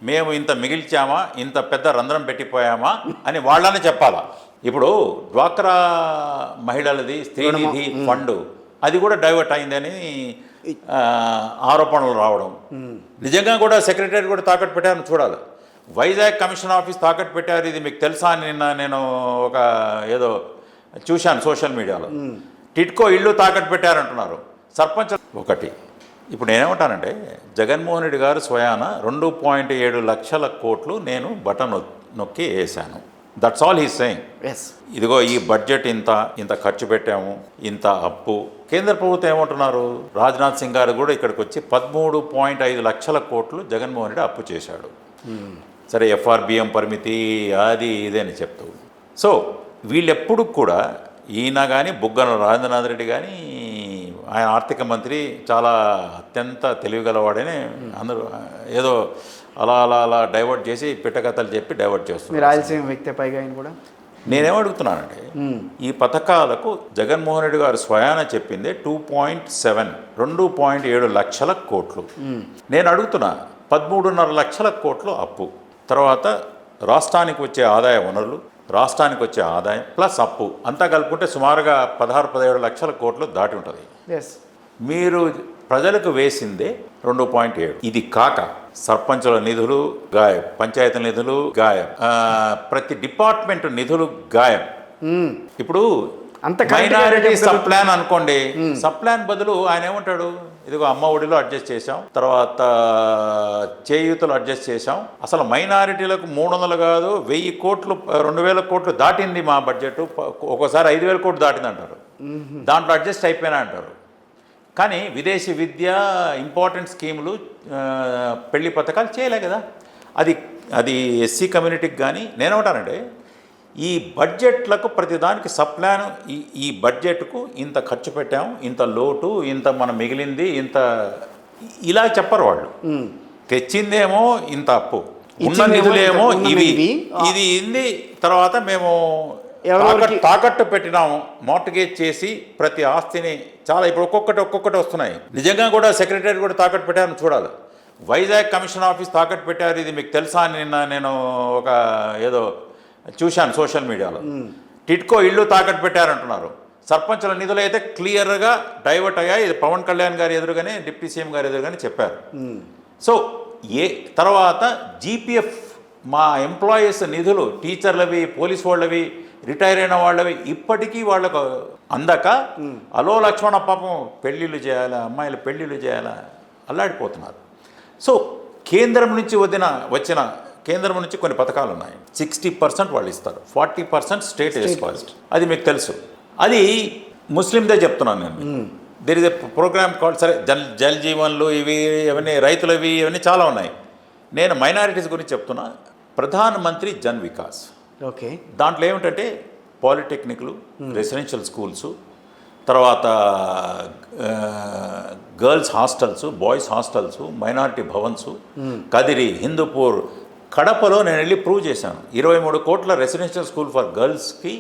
మేము ఇంత మిగిల్చామా, ఇంత పెద్ద రంధ్రం పెట్టిపోయామా అని వాళ్ళని చెప్పాలా. ఇప్పుడు డ్వాక్రా మహిళలది స్త్రీనిధి ఫండ్ అది కూడా డైవర్ట్ అయిందని ఆరోపణలు రావడం, నిజంగా కూడా సెక్రటరీ కూడా తాకట్టు పెట్టారని చూడాలి. వైజాగ్ కమిషన్ ఆఫీస్ తాకట్టు పెట్టారు, ఇది మీకు తెలుసా అని నిన్న నేను ఒక ఏదో చూశాను సోషల్ మీడియాలో. టిట్కో ఇళ్ళు తాకట్టు పెట్టారంటున్నారు సర్పంచ్. ఒకటి ఇప్పుడు నేనేమంటానంటే, జగన్మోహన్ రెడ్డి గారు స్వయాన 2.7 లక్షల కోట్లు నేను బటన్ నొక్కి వేసాను. That's all he's saying. ఇదిగో ఈ బడ్జెట్ ఇంత ఖర్చు పెట్టాము, ఇంత అప్పు. కేంద్ర ప్రభుత్వం ఏమంటున్నారు, రాజ్నాథ్ సింగ్ గారు కూడా ఇక్కడికి వచ్చి 13.5 లక్షల కోట్లు జగన్మోహన్ రెడ్డి అప్పు చేశాడు. సరే ఎఫ్ఆర్బిఎం పరిమితి అది ఇదే అని చెప్తూ. సో వీళ్ళెప్పుడు కూడా ఈయన కానీ బుగ్గన రాజేంద్రనాథ్ రెడ్డి కానీ ఆయన ఆర్థిక మంత్రి చాలా అత్యంత తెలివిగలవాడని అందరూ ఏదో అలా డైవర్ట్ చేసి పిట్టకథలు చెప్పి డైవర్ట్ చేస్తున్నారు. రాయలసీమ వ్యక్తి పైగా ఆయన కూడా. నేనేమడుగుతున్నానంటే, ఈ పథకాలకు జగన్మోహన్ రెడ్డి గారు స్వయాన చెప్పిందే 2.7 లక్షల కోట్లు. నేను అడుగుతున్నా 13.5 లక్షల కోట్లు అప్పు, తర్వాత రాష్ట్రానికి వచ్చే ఆదాయ వనరులు, రాష్ట్రానికి వచ్చే ఆదాయం ప్లస్ అప్పు అంతా కలుపుకుంటే సుమారుగా 16-17 లక్షల కోట్లు దాటి ఉంటుంది. మీరు ప్రజలకు వేసిందే 2.7. ఇది కాక సర్పంచుల నిధులు గాయం, పంచాయతీ నిధులు గాయం, ప్రతి డిపార్ట్మెంట్ నిధులు గాయం. ఇప్పుడు మైనారిటీ సబ్ ప్లాన్ అనుకోండి, సబ్ ప్లాన్ బదులు ఆయన ఏమంటాడు, ఇదిగో అమ్మ ఒడిలో అడ్జస్ట్ చేసాం, తర్వాత చేయూతలు అడ్జస్ట్ చేసాం, అసలు మైనారిటీలకు 300 కాదు 1000 కోట్లు 2000 కోట్లు దాటింది మా బడ్జెట్, ఒక్కోసారి 5000 కోట్లు దాటింది అంటారు, దాంట్లో అడ్జస్ట్ అయిపోయినా అంటారు. కానీ విదేశీ విద్య, ఇంపార్టెంట్ స్కీములు, పెళ్లి పథకాలు చేయలే కదా. అది ఎస్సీ కమ్యూనిటీకి. కానీ నేనేమంటానంటే, ఈ బడ్జెట్లకు ప్రతిదానికి సప్లాన్, ఈ బడ్జెట్కు ఇంత ఖర్చు పెట్టాము, ఇంత లోటు, ఇంత మనం మిగిలింది, ఇంత ఇలా చెప్పరు వాళ్ళు. తెచ్చిందేమో ఇంత అప్పు, ఉన్న నిధులేమో ఇది ఇంది, తర్వాత మేము తాకట్టు పెట్టినాము, మార్టిగేజ్ చేసి ప్రతి ఆస్తిని చాలా. ఇప్పుడు ఒక్కొక్కటి వస్తున్నాయి. నిజంగా కూడా సెక్రటరీ కూడా తాకట్టు పెట్టారని చూడాలి. వైజాగ్ కమిషన్ ఆఫీస్ తాకట్టు పెట్టారు, ఇది మీకు తెలుసా అని నిన్న నేను ఒక ఏదో చూశాను సోషల్ మీడియాలో. టిట్కో ఇళ్ళు తాకట్టు పెట్టారంటున్నారు. సర్పంచుల నిధులు అయితే క్లియర్గా డైవర్ట్ అయ్యాయి. ఇది పవన్ కళ్యాణ్ గారి ఎదురుగానే, డిప్యూటీ సీఎం గారి ఎదురుగానే చెప్పారు. సో తర్వాత జీపీఎఫ్ మా ఎంప్లాయీస్ నిధులు, టీచర్లవి, పోలీస్ వాళ్ళవి, రిటైర్ అయిన వాళ్ళవి ఇప్పటికీ వాళ్ళకు అందక అలో లక్ష్మణ పాపం పెళ్ళిళ్ళు చేయాలా, అమ్మాయిలు పెళ్ళిళ్ళు చేయాలా అల్లాడిపోతున్నారు. సో కేంద్రం నుంచి వచ్చిన కేంద్రం నుంచి కొన్ని పథకాలు ఉన్నాయి. 60% వాళ్ళు ఇస్తారు, 40% స్టేట్ వేసుకోవాలి. అది మీకు తెలుసు. అది ముస్లిందే చెప్తున్నాను నేను. There is a program called, సరే జల్ జీవన్లు ఇవన్నీ రైతులవి ఇవన్నీ చాలా ఉన్నాయి. నేను మైనారిటీస్ గురించి చెప్తున్నా. ప్రధాన మంత్రి జన్ వికాస్, ఓకే, దాంట్లో ఏమిటంటే పాలిటెక్నిక్లు, రెసిడెన్షియల్ స్కూల్స్, తర్వాత girls hostels, boys hostels, minority Bhavan's, Kadiri, Hindupur, కడపలో నేను వెళ్ళి ప్రూవ్ చేశాను. 23 కోట్ల రెసిడెన్షియల్ స్కూల్ ఫర్ గర్ల్స్కి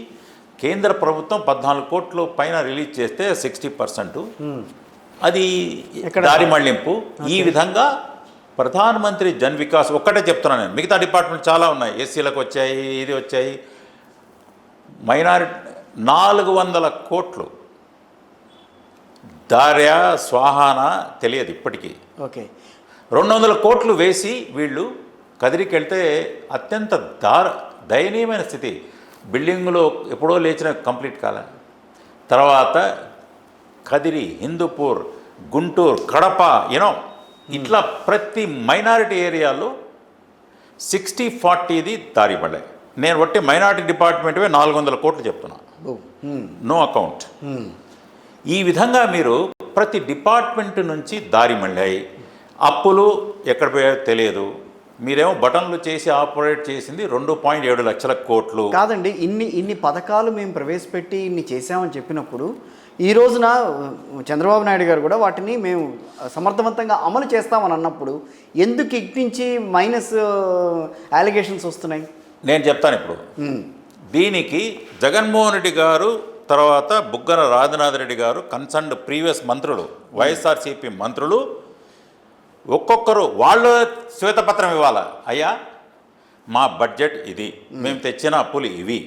కేంద్ర ప్రభుత్వం 14 కోట్లు పైన రిలీజ్ చేస్తే 60%. అది దారి మళ్లింపు. ఈ విధంగా ప్రధానమంత్రి జన్ వికాస్ ఒక్కటే చెప్తున్నాను నేను. మిగతా డిపార్ట్మెంట్ చాలా ఉన్నాయి, ఎస్సీలకు వచ్చాయి, ఇది వచ్చాయి. మైనారిటీ 400 కోట్లు దార్యా స్వాహానా తెలియదు ఇప్పటికీ. ఓకే, 200 కోట్లు వేసి వీళ్ళు కదిరికి వెళ్తే అత్యంత దయనీయమైన స్థితి. బిల్డింగులో ఎప్పుడో లేచిన కంప్లీట్ కాలే. తర్వాత కదిరి, హిందూపూర్, గుంటూరు, కడప, ఇట్లా ప్రతి మైనారిటీ ఏరియాలో 60-40 దారి పడ్డాయి. నేను బట్టి మైనారిటీ డిపార్ట్మెంట్వే 400 కోట్లు చెప్తున్నా, నో అకౌంట్. ఈ విధంగా మీరు ప్రతి డిపార్ట్మెంట్ నుంచి దారి మళ్ళాయి. అప్పులు ఎక్కడ పోయాయో తెలియదు. మీరేమో బటన్లు చేసి ఆపరేట్ చేసింది 2.7 లక్షల కోట్లు. కాదండి, ఇన్ని పథకాలు మేము ప్రవేశపెట్టి ఇన్ని చేసామని చెప్పినప్పుడు ఈ రోజున చంద్రబాబు నాయుడు గారు కూడా వాటిని మేము సమర్థవంతంగా అమలు చేస్తామని అన్నప్పుడు ఎందుకు ఇట్నుంచి మైనస్ అలిగేషన్స్ వస్తున్నాయి? నేను చెప్తాను ఇప్పుడు. దీనికి జగన్మోహన్ రెడ్డి గారు, తర్వాత బుగ్గన రాజేంద్రనాథ్ రెడ్డి గారు, కన్సర్న్డ్ ప్రీవియస్ మంత్రులు, వైఎస్ఆర్సీపీ మంత్రులు ఒక్కొక్కరు వాళ్ళు శ్వేతపత్రం ఇవ్వాలా, అయ్యా మా బడ్జెట్ ఇది, మేము తెచ్చిన అప్పులు ఇవి,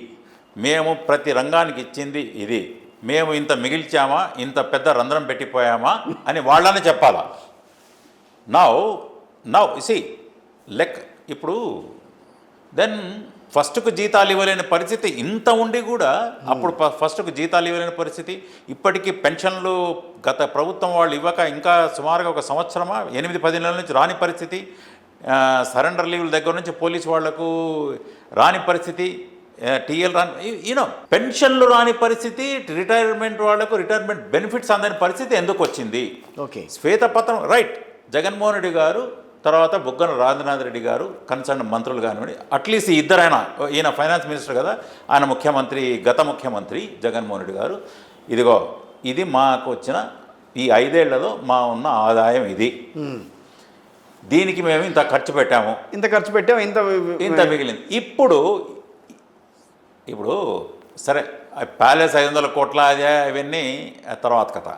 మేము ప్రతి రంగానికి ఇచ్చింది ఇది, మేము ఇంత మిగిల్చామా, ఇంత పెద్ద రంధ్రం పెట్టిపోయామా అని వాళ్ళని చెప్పాలా. నౌ సి లెక్ ఇప్పుడు దెన్ ఫస్ట్కు జీతాలు ఇవ్వలేని పరిస్థితి ఇంత ఉండి కూడా అప్పుడు ఫస్ట్కు జీతాలు ఇవ్వలేని పరిస్థితి, ఇప్పటికీ పెన్షన్లు గత ప్రభుత్వం వాళ్ళు ఇవ్వక ఇంకా సుమారుగా ఒక సంవత్సరమా 8-10 నెలల నుంచి రాని పరిస్థితి, సరెండర్ లీవ్ల దగ్గర నుంచి పోలీసు వాళ్లకు రాని పరిస్థితి, టీఎల్ రాని పెన్షన్లు రాని పరిస్థితి, రిటైర్మెంట్ వాళ్లకు రిటైర్మెంట్ బెనిఫిట్స్ అందని పరిస్థితి ఎందుకు వచ్చింది? ఓకే, శ్వేతపత్రం రైట్. జగన్మోహన్ రెడ్డి గారు తర్వాత బుగ్గన రాజనాథ్ రెడ్డి గారు కన్సర్న్ మంత్రులు కానివ్వండి, అట్లీస్ట్ ఇద్దరైనా, ఈయన ఫైనాన్స్ మినిస్టర్ కదా, ఆయన ముఖ్యమంత్రి, గత ముఖ్యమంత్రి జగన్మోహన్ రెడ్డి గారు, ఇదిగో ఇది మాకు వచ్చిన ఈ 5 ఏళ్లలో మా ఉన్న ఆదాయం ఇది, దీనికి మేము ఇంత ఖర్చు పెట్టాము, ఇంత మిగిలింది. ఇప్పుడు సరే ప్యాలెస్ 500 కోట్ల ఇవన్నీ తర్వాత కథ.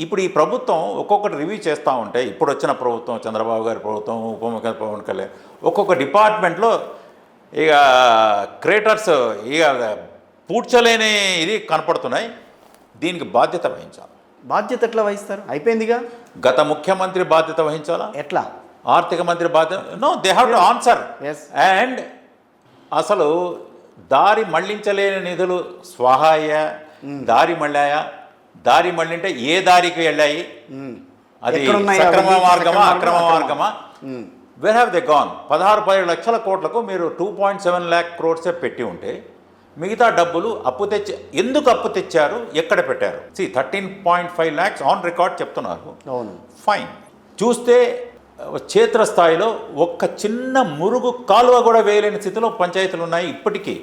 ఇప్పుడు ఈ ప్రభుత్వం ఒక్కొక్కటి రివ్యూ చేస్తూ ఉంటే, ఇప్పుడు వచ్చిన ప్రభుత్వం, చంద్రబాబు గారి ప్రభుత్వం, ఉప ముఖ్యమంత్రి పవన్ కళ్యాణ్, ఒక్కొక్క డిపార్ట్మెంట్లో ఇక క్రియేటర్స్ ఇక పూడ్చలేని ఇది కనపడుతున్నాయి. దీనికి బాధ్యత వహించాలి. బాధ్యత ఎట్లా వహిస్తారు? అయిపోయిందిగా. గత ముఖ్యమంత్రి బాధ్యత వహించాలా? ఎట్లా? ఆర్థిక మంత్రి బాధ్యత they have to answer. And అసలు దారి మళ్లించలేని నిధులు స్వాహా అయ్యా, దారి మళ్ళాయా, దారి మళ్ళింటే ఏ దారికి వెళ్ళాయి, అది సక్రమ మార్గమా అక్రమ మార్గమా, వేర్ హ్యావ్ దే గాన్? 16-17 లక్షల కోట్లకు మీరు 2.7 lakh crores పెట్టి ఉంటే మిగతా డబ్బులు అప్పు తెచ్చి ఎందుకు అప్పు తెచ్చారు, ఎక్కడ పెట్టారు? 13.5 lakhs ఆన్ రికార్డ్ చెప్తున్నారు. ఫైన్. చూస్తే క్షేత్రస్థాయిలో ఒక్క చిన్న మురుగు కాలువ కూడా వేయలేని స్థితిలో పంచాయతీలు ఉన్నాయి ఇప్పటికీ.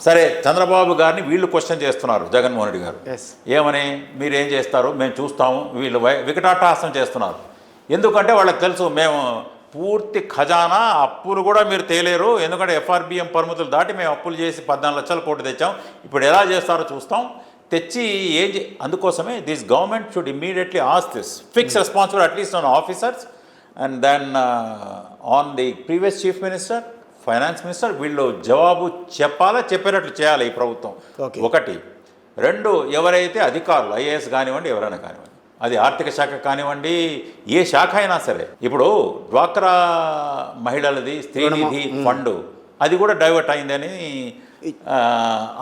సరే, చంద్రబాబు గారిని వీళ్ళు క్వశ్చన్ చేస్తున్నారు, జగన్మోహన్ రెడ్డి గారు ఏమని, మీరేం చేస్తారు మేము చూస్తాము, వీళ్ళు వికటాటహాసం చేస్తున్నారు. ఎందుకంటే వాళ్ళకి తెలుసు మేము పూర్తి ఖజానా అప్పులు కూడా మీరు తేలేరు, ఎందుకంటే FRBM పరిమితులు దాటి మేము అప్పులు చేసి 14 లక్షల కోట్లు తెచ్చాం, ఇప్పుడు ఎలా చేస్తారో చూస్తాం, తెచ్చి అందుకోసమే this government should immediately ask this, fix responsibility at least on officers and then on the previous chief minister, finance minister. వీళ్ళు జవాబు చెప్పేటట్లు చేయాలి ఈ ప్రభుత్వం. 1. 2, ఎవరైతే అధికారులు IAS కానివ్వండి, ఎవరైనా కానివ్వండి, అది ఆర్థిక శాఖ కానివ్వండి, ఏ శాఖ అయినా సరే, ఇప్పుడు డ్వాక్రా మహిళలది స్త్రీనిధి ఫండ్ అది కూడా డైవర్ట్ అయిందని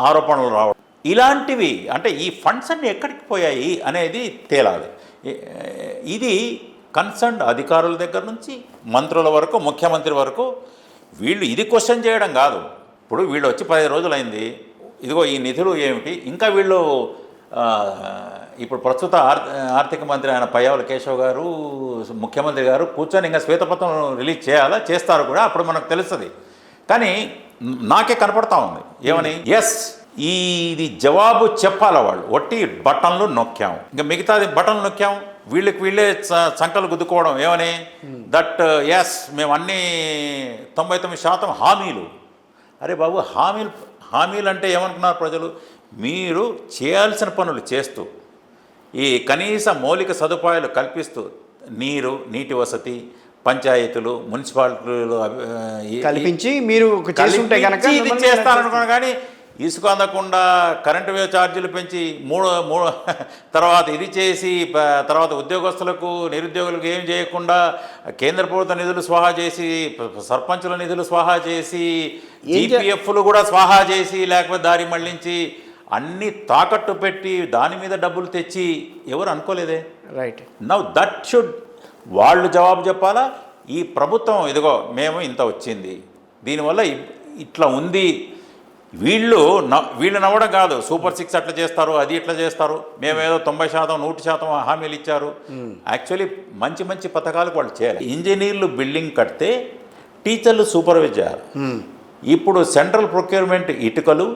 ఆరోపణలు రావడం, ఇలాంటివి అంటే ఈ ఫండ్స్ అన్నీ ఎక్కడికి పోయాయి అనేది తేలాలి. ఇది కన్సర్న్డ్ అధికారుల దగ్గర నుంచి మంత్రుల వరకు, ముఖ్యమంత్రి వరకు వీళ్ళు ఇది క్వశ్చన్ చేయడం కాదు. ఇప్పుడు వీళ్ళు వచ్చి 10 రోజులైంది, ఇదిగో ఈ నిధులు ఏమిటి, ఇంకా వీళ్ళు ఇప్పుడు ప్రస్తుత ఆర్థిక మంత్రి ఆయన పయ్యావుల కేశవ్ గారు, ముఖ్యమంత్రి గారు కూర్చొని ఇంకా శ్వేతపత్రం రిలీజ్ చేయాలా, చేస్తారు కూడా, అప్పుడు మనకు తెలుస్తుంది. కానీ నాకే కనపడతా ఉంది ఏమని, ఇది జవాబు చెప్పాలా వాళ్ళు, ఒట్టి బటన్లు నొక్కాం, ఇంకా మిగతాది బటన్లు నొక్కాం, వీళ్ళే సంకలు గుద్దుకోవడం ఏమని, దట్ మేము అన్నీ 99% హామీలు. అరే బాబు, హామీలు అంటే ఏమనుకున్నారు ప్రజలు? మీరు చేయాల్సిన పనులు చేస్తూ, ఈ కనీస మౌలిక సదుపాయాలు కల్పిస్తూ, నీటి వసతి, పంచాయతీలు, మున్సిపాలిటీలు కల్పించి మీరు ఇది చేస్తారనుకున్నా, కానీ ఇసుక అందకుండా కరెంటు ఛార్జీలు పెంచి తర్వాత ఇది చేసి, తర్వాత ఉద్యోగస్తులకు నిరుద్యోగులకు ఏం చేయకుండా కేంద్ర ప్రభుత్వ నిధులు స్వాహా చేసి, సర్పంచుల నిధులు స్వాహా చేసి, GPFలు కూడా స్వాహా చేసి, లేకపోతే దారి మళ్లించి, అన్నీ తాకట్టు పెట్టి దాని మీద డబ్బులు తెచ్చి ఎవరు అనుకోలేదే. రైట్. దట్ షుడ్ వాళ్ళు జవాబు చెప్పాలా. ఈ ప్రభుత్వం ఇదిగో మేము ఇంత వచ్చింది, దీనివల్ల ఇట్లా ఉంది, వీళ్ళు నవ్వడం కాదు, సూపర్ 6 అట్లా చేస్తారు, అది ఇట్లా చేస్తారు, మేమేదో 90%, 100% హామీలు ఇచ్చారు. యాక్చువల్లీ మంచి పథకాలకు వాళ్ళు చేయాలి. ఇంజనీర్లు బిల్డింగ్ కడితే టీచర్లు సూపర్వైజ్ చేయాలి. ఇప్పుడు సెంట్రల్ ప్రొక్యూర్మెంట్ ఇటుకలు,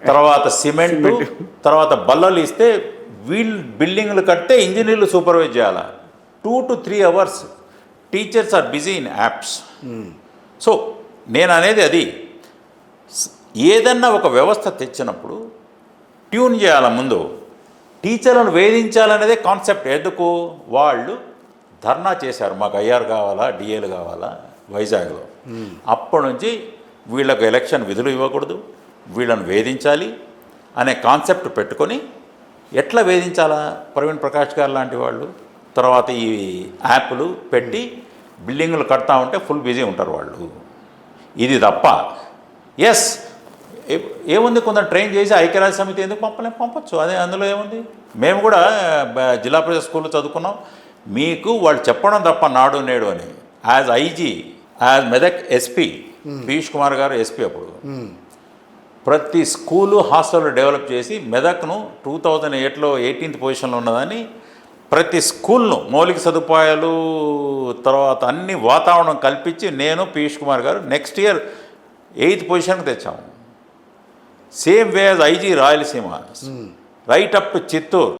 తర్వాత సిమెంటు, తర్వాత బల్లలు ఇస్తే వీళ్ళు బిల్డింగ్లు కడితే ఇంజనీర్లు సూపర్వైజ్ చేయాలి. 2 to 3 hours teachers are busy in apps. So నేను అనేది అది, ఏదన్నా ఒక వ్యవస్థ తెచ్చినప్పుడు ట్యూన్ చేయాల ముందు. టీచర్లను వేధించాలనేదే కాన్సెప్ట్. ఎందుకు? వాళ్ళు ధర్నా చేశారు, మాకు ఐఆర్ కావాలా, డిఏలు కావాలా వైజాగ్లో. అప్పటి నుంచి వీళ్ళకు ఎలక్షన్ విధులు ఇవ్వకూడదు, వీళ్ళను వేధించాలి అనే కాన్సెప్ట్ పెట్టుకొని ఎట్లా వేధించాలా ప్రవీణ్ ప్రకాష్ గారు లాంటి వాళ్ళు. తర్వాత ఈ యాప్లు పెట్టి బిల్డింగులు కడతా ఉంటే ఫుల్ బిజీ ఉంటారు వాళ్ళు. ఇది తప్ప ఎస్ ఏముంది, కొందరు ట్రైన్ చేసి ఐక్యరాజ్య సమితి ఎందుకు పంపొచ్చు, అదే అందులో ఏముంది. మేము కూడా జిల్లా పరిషత్ స్కూల్లో చదువుకున్నాం. మీకు వాళ్ళు చెప్పడం తప్ప నాడు నేడు అని. As IG, as Medak SP Piyush Kumar గారు ఎస్పీ అప్పుడు, ప్రతి స్కూలు హాస్టల్ డెవలప్ చేసి మెదక్ను 2008లో 18th పొజిషన్లో ఉన్నదని ప్రతి స్కూల్ను మౌలిక సదుపాయాలు తర్వాత అన్ని వాతావరణం కల్పించి నేను పీయూష్ కుమార్ గారు నెక్స్ట్ ఇయర్ 8th పొజిషన్కి తెచ్చాము. Same way as IG Rayalaseema, right up to Chittoor.